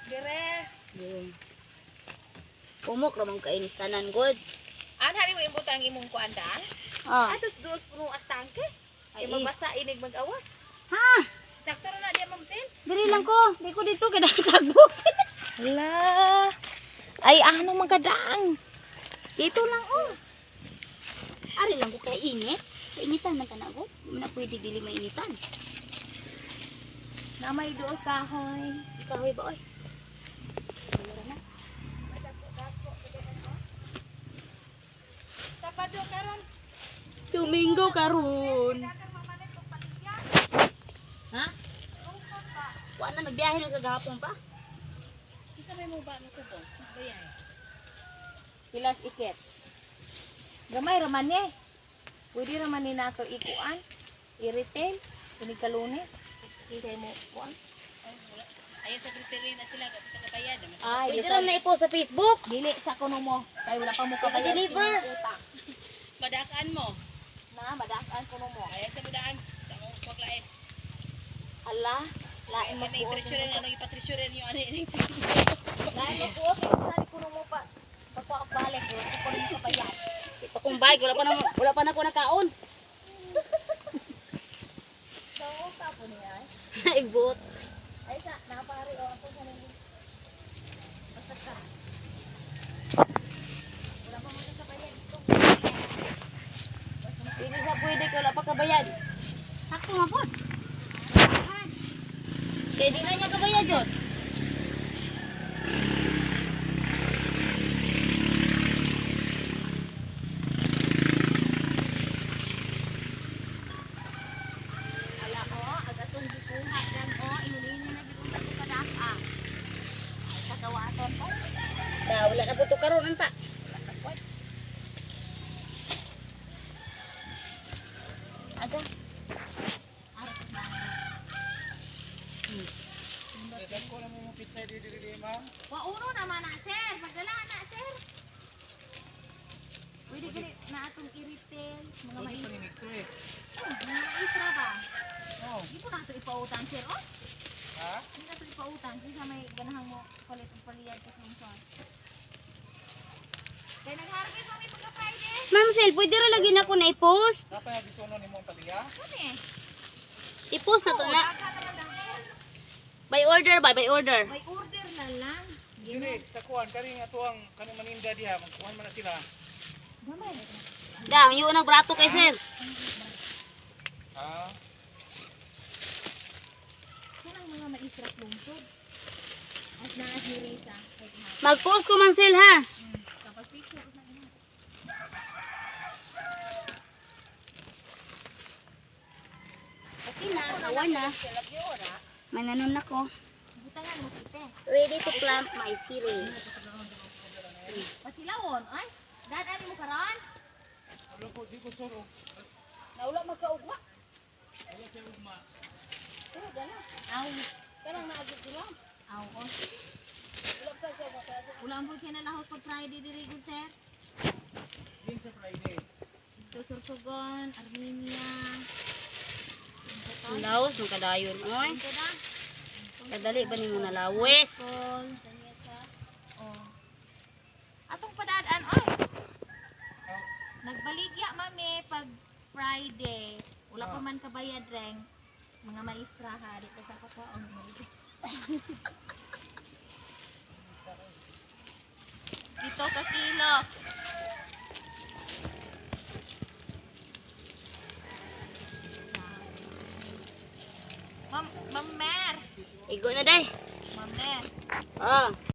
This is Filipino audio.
Dire. Yun. Umok ramang kainis tanan god. Hari mo imbutang imong kuanda? Ah. Atos dos puno astangke. Ay, Ay mabasa inig mag-awas. Ha? Sakto na dia mamsen. Diri lang ko. Di ko dito kada sagbot. Hala. Ay ano magadaang. Dito lang oh. Ari lang ko kay init. Kainitan man tanan god. Di man na pwede dili mainitan. Na may duol kahoy. Kahoy ba oy? Sabado karon. Domingo karon. Ha? Wa na nagbiyahe na sa gahapon pa. Isa may mo ba no subong? Bayay. Pilas iket. Gamay raman ni. Pwede raman ni nato ikuan. I-retail. Kunig kalune. Hindi mo kuan. Ayaw sa kriteria na sila kapag kabayad. Ay, pwede rin na i-post sa Facebook. Dili sa kuno mo. Kaya wala pa mo kabayad. I-deliver. Madaan mo. Na, madaan kuno mo. Ayaw sa madaan. Tamo paklain. Ala, lain mo Ano yung treasurer, ano yung patreasurer yung ano yung lain mo po. Sari kuno mo pa. Pagpaak balik, wala ko rin kabayad. Ito kong bike, wala pa na ako nakaon. So, tapo niya ay. Igbot. Ay sa, nakapari o ako sa nang basta ka. Wala pa mo kabayad dito. Hindi sa pwede ko, wala pa kabayad. Sakto nga po. Kaya di na niya kabayad yun. Ala o, agatong gikuha dan o, inunin na gikuha sa kadaka. Ay sa gawaton o. Wala na po ito karoon, anta. Aga. Wa uno naman na sir, magdala na sir. Pwede gani na atong i-retail mga mais. Mga isra ba? Di po na ito ipautang sir oh. Ha? Hindi na ito ipautang kasi may ganahang mo palit ang paliyad ko sa mga. Kaya nag-harvest kami pagka Friday. Ma'am Sel, pwede rin lagi na ako na i-post. Dapat yung bisono ni mong taliya? Kani? I-post na to na. Daga naman lang sir. By order ba? By order. May order na lang. Dili, sa kuhan, kari nga to ang kanang maninda diha, magkuhan man na sila. Gamay. Dang, yung nagbrato kay Sel. Ha? Yan ang mga maisra lungsod. As na as ni Reza. Mag-post ko man Sel ha. Kapag picture na ina. Okay na, kawan na. Mananon ako. Butangan mo kite. Ready to plant my seedling. Pasilawon, ay. Dadaan mo karon. Ano po, di ko suro. Naula magkaugma. Wala siya ugma. Pero dala. Aw. Kanang naagit sila. Aw. Oh. Ulang po siya na lahos pag Friday diri good sir. Din sa Friday. Ito Sorsogon, Armenia. Laos ng kadayon. Oy. Ito na. Kadali ba ni mo nalawes? Call. Oh. Atong padadaan oy. Nagbaligya mami pag Friday. Wala pa man kabayad reng. Mga maestra ha dito sa kakwaon. Dito ka kilo. Ma'am Mer. Igo na day. Ma'am Mer. Oh.